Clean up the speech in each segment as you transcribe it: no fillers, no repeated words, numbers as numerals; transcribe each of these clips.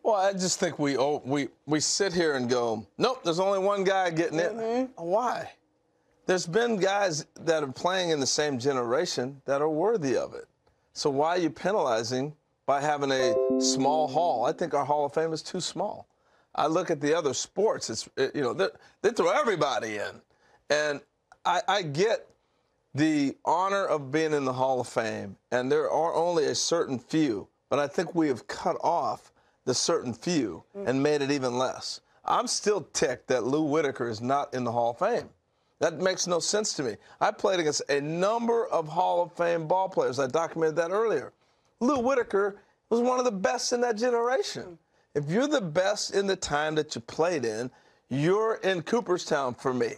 Well, I just think we sit here and go, nope, there's only one guy getting it. Why? There's been guys that are playing in the same generation that are worthy of it. So why are you penalizing by having a small hall? I think our Hall of Fame is too small. I look at the other sports, they throw everybody in. And I get the honor of being in the Hall of Fame, and there are only a certain few, but I think we have cut off the certain few and made it even less. I'm still ticked that Lou Whitaker is not in the Hall of Fame. That makes no sense to me. I played against a number of Hall of Fame ball players. I documented that earlier. Lou Whitaker was one of the best in that generation. If you're the best in the time that you played in, you're in Cooperstown for me.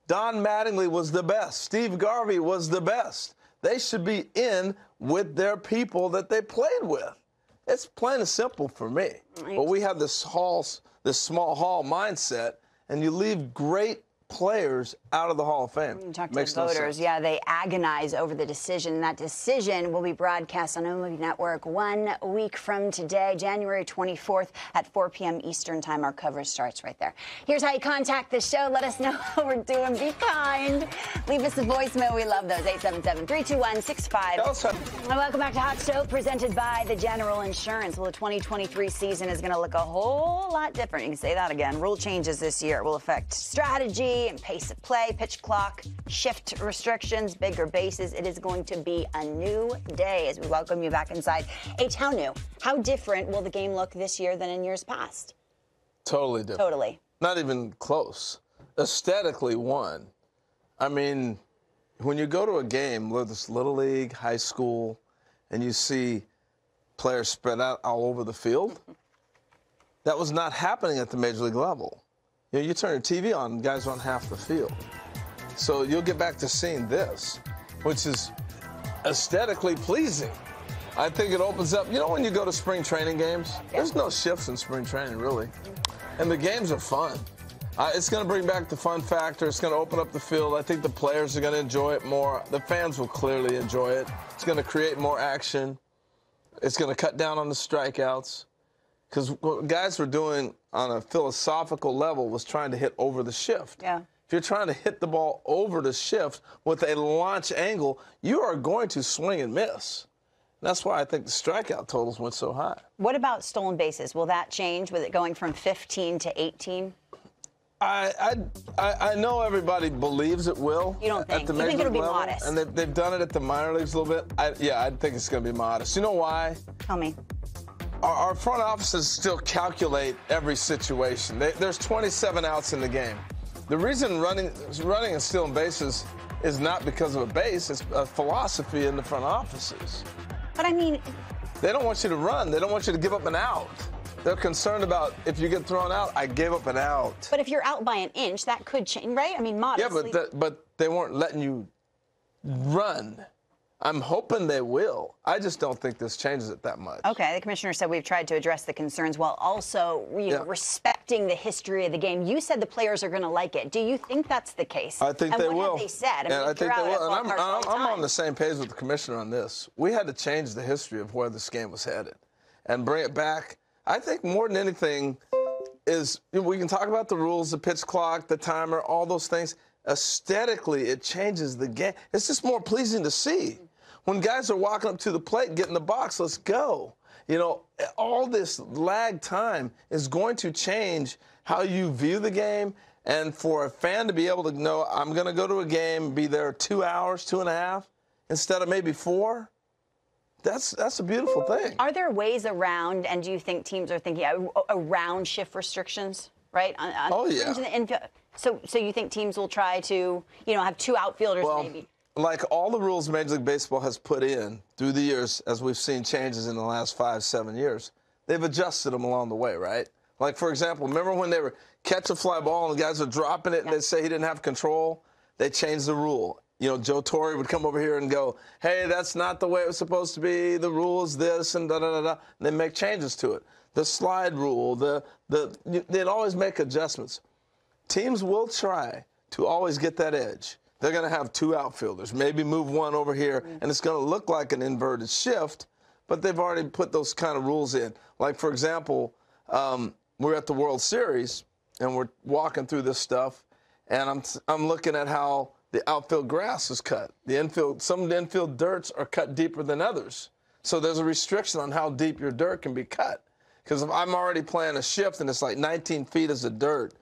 Don Mattingly was the best. Steve Garvey was the best. They should be in with their people that they played with. It's plain and simple for me. Right. But we have this small hall mindset, and you leave great players out of the Hall of Fame. You talk to the voters, yeah, they agonize over the decision. That decision will be broadcast on OMG Network 1 week from today, January 24th at 4 p.m. Eastern Time. Our coverage starts right there. Here's how you contact the show. Let us know how we're doing. Be kind. Leave us a voicemail. We love those. 877-321-65. And welcome back to Hot Stove, presented by the General Insurance. Well, the 2023 season is going to look a whole lot different. You can say that again. Rule changes this year will affect strategy and pace of play, pitch clock, shift restrictions, bigger bases. It is going to be a new day as we welcome you back inside. H, how new? How different will the game look this year than in years past? Totally different. Totally. Not even close. Aesthetically, one. I mean, when you go to a game, whether it's Little League, high school, and you see players spread out all over the field, that was not happening at the major league level. You know, you turn your TV on, guys are on half the field. So you'll get back to seeing this, which is aesthetically pleasing. I think it opens up, you know, when you go to spring training games, there's no shifts in spring training, really. And the games are fun. It's going to bring back the fun factor. It's going to open up the field. I think the players are going to enjoy it more. The fans will clearly enjoy it. It's going to create more action. It's going to cut down on the strikeouts. Because what guys were doing on a philosophical level was trying to hit over the shift. Yeah. If you're trying to hit the ball over the shift with a launch angle, you are going to swing and miss. That's why I think the strikeout totals went so high. What about stolen bases? Will that change with it going from 15 to 18? I know everybody believes it will. You don't think? At the You think it'll be level, modest? And they've done it at the minor leagues a little bit. I think it's going to be modest. You know why? Tell me. Our front offices still calculate every situation. There's 27 outs in the game. The reason running and stealing bases is not because of a base. It's a philosophy in the front offices. But, I mean, they don't want you to run. They don't want you to give up an out. They're concerned about if you get thrown out, I gave up an out. But if you're out by an inch, that could change, right? I mean, modestly. Yeah, but they weren't letting you run. I'm hoping they will. I just don't think this changes it that much. Okay, the commissioner said we've tried to address the concerns while also respecting the history of the game. You said the players are going to like it. Do you think that's the case? I think they will. And what have they said? I mean, I think they will. And I'm on the the same page with the commissioner on this. We had to change the history of where this game was headed and bring it back. I think more than anything is, we can talk about the rules, the pitch clock, the timer, all those things. Aesthetically, it changes the game. It's just more pleasing to see. When guys are walking up to the plate, get in the box, let's go. You know, all this lag time is going to change how you view the game. And for a fan to be able to know, I'm going to go to a game, be there 2 hours, 2.5, instead of maybe 4, that's a beautiful thing. Are there ways around, and do you think teams are thinking around shift restrictions, right? Oh, yeah. So you think teams will try to, have 2 outfielders maybe? Like all the rules Major League Baseball has put in through the years, as we've seen changes in the last 5-7 years, they've adjusted them along the way, right? Like, for example, remember when they were catch a fly ball and the guys are dropping it and they say he didn't have control? They changed the rule. You know, Joe Torre would come over here and go, hey, that's not the way it was supposed to be. The rule is this and da-da-da-da. And they make changes to it. The slide rule, they'd always make adjustments. Teams will try to always get that edge. They're going to have 2 outfielders, maybe move one over here, and it's going to look like an inverted shift, but they've already put those kind of rules in. Like, for example, we're at the World Series and we're walking through this stuff, and I'm looking at how the outfield grass is cut. Some of the infield dirts are cut deeper than others. So there's a restriction on how deep your dirt can be cut. Because if I'm already playing a shift and it's like 19 feet is the dirt,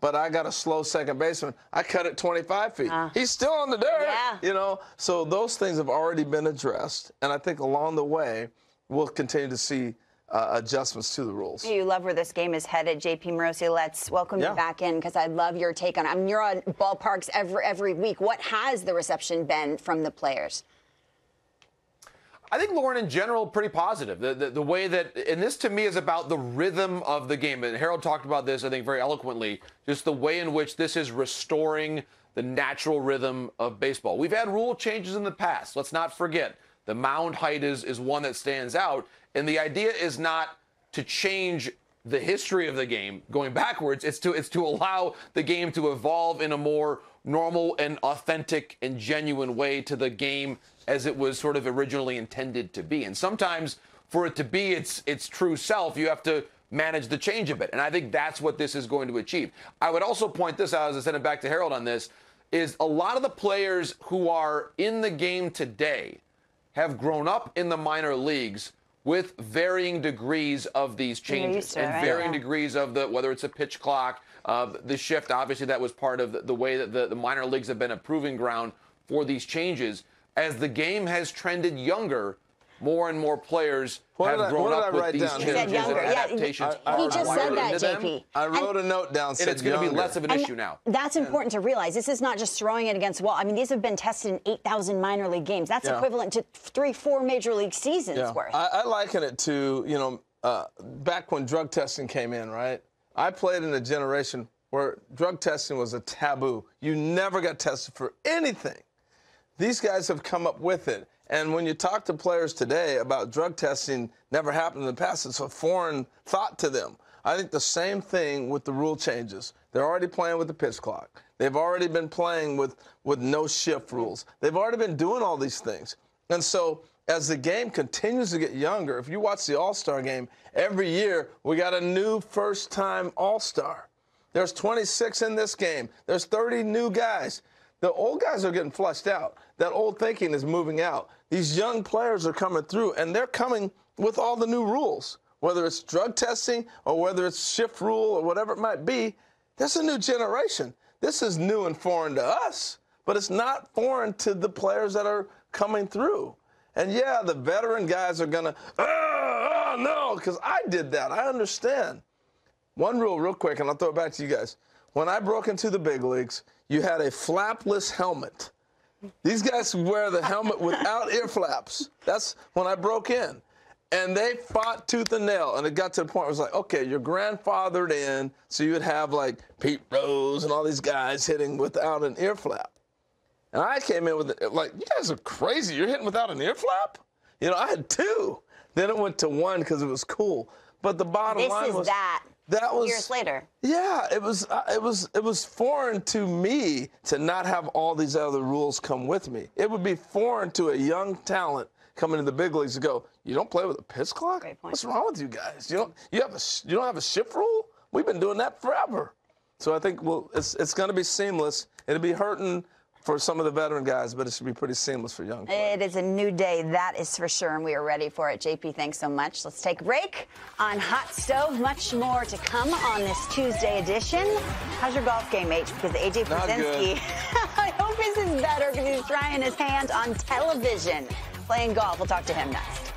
but I got a slow second baseman, I cut it 25 feet. He's still on the dirt, you know. So those things have already been addressed, and I think along the way we'll continue to see adjustments to the rules. You love where this game is headed. JP Morosi, let's welcome you back in, because I love your take on it. I mean, you're on Ballparks every week. What has the reception been from the players? I think, Lauren, in general, pretty positive. The way that, and this to me is about the rhythm of the game. And Harold talked about this, I think, very eloquently, just the way in which this is restoring the natural rhythm of baseball. We've had rule changes in the past. Let's not forget. The mound height is one that stands out. And the idea is not to change the history of the game going backwards. It's to allow the game to evolve in a more normal and authentic and genuine way to the game as it was sort of originally intended to be. And sometimes for it to be its true self, you have to manage the change a bit. And I think that's what this is going to achieve. I would also point this out, as I send it back to Harold on this, is a lot of the players who are in the game today have grown up in the minor leagues with varying degrees of these changes and varying degrees of whether it's a pitch clock, the shift. Obviously, that was part of the way that the minor leagues have been a proving ground for these changes. As the game has trended younger, more and more players have grown up with these changes and adaptations. He just said that, JP. I wrote a note down. And it's going to be less of an issue now. That's important to realize. This is not just throwing it against the wall. I mean, these have been tested in 8,000 minor league games. That's equivalent to 3-4 major league seasons worth. I liken it to, you know, back when drug testing came in, right? I played in a generation where drug testing was a taboo. You never got tested for anything. These guys have come up with it. And when you talk to players today about drug testing never happened in the past, it's a foreign thought to them. I think the same thing with the rule changes. They're already playing with the pitch clock. They've already been playing with no shift rules. They've already been doing all these things. And so as the game continues to get younger, if you watch the All-Star game, every year we got a new first-time All-Star. There's 26 in this game. There's 30 new guys. The old guys are getting flushed out. That old thinking is moving out. These young players are coming through, and they're coming with all the new rules. Whether it's drug testing or whether it's shift rule or whatever it might be, there's a new generation. This is new and foreign to us, but it's not foreign to the players that are coming through. And, yeah, the veteran guys are going to, oh, no, because I did that. I understand. One rule real quick, and I'll throw it back to you guys. When I broke into the big leagues, you had a flapless helmet. These guys wear the helmet without ear flaps. That's when I broke in. And they fought tooth and nail. And it got to the point where it was like, okay, you're grandfathered in, so you would have like Pete Rose and all these guys hitting without an ear flap. And I came in with it, like, you guys are crazy. You're hitting without an ear flap? You know, I had 2. Then it went to 1 because it was cool. But the bottom line was that was years later. Yeah, it was foreign to me to not have all these other rules come with me. It would be foreign to a young talent coming to the big leagues to go, you don't play with a pitch clock? Great point. What's wrong with you guys? You don't have a shift rule? We've been doing that forever. So I think it's going to be seamless. It'll be hurting for some of the veteran guys, but it should be pretty seamless for young players. It is a new day, that is for sure, and we are ready for it. JP, thanks so much. Let's take a break on Hot Stove. Much more to come on this Tuesday edition. How's your golf game, H? Because AJ Pierzynski, I hope this is better because he's trying his hand on television playing golf. We'll talk to him next.